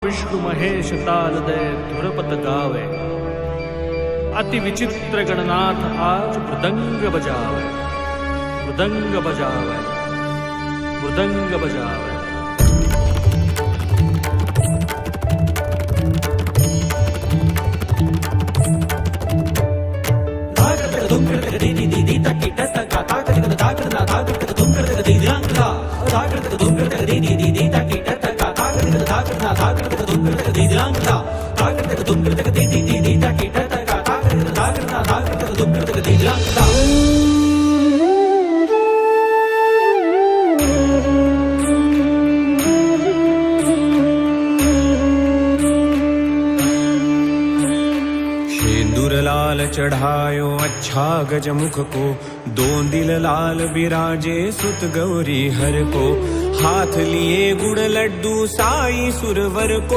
विष्णु महेश तालदय धुरपत गावे। अति विचित्र गणनाथ आज मृदंग बजावे, मृदंग बजावे, मृदंग बजावे। लाल चढ़ायो अच्छा गजमुख को, दो दिल लाल बिराजे सुत गौरी हर को। हाथ लिए गुड़ लड्डू साई सुरवर को।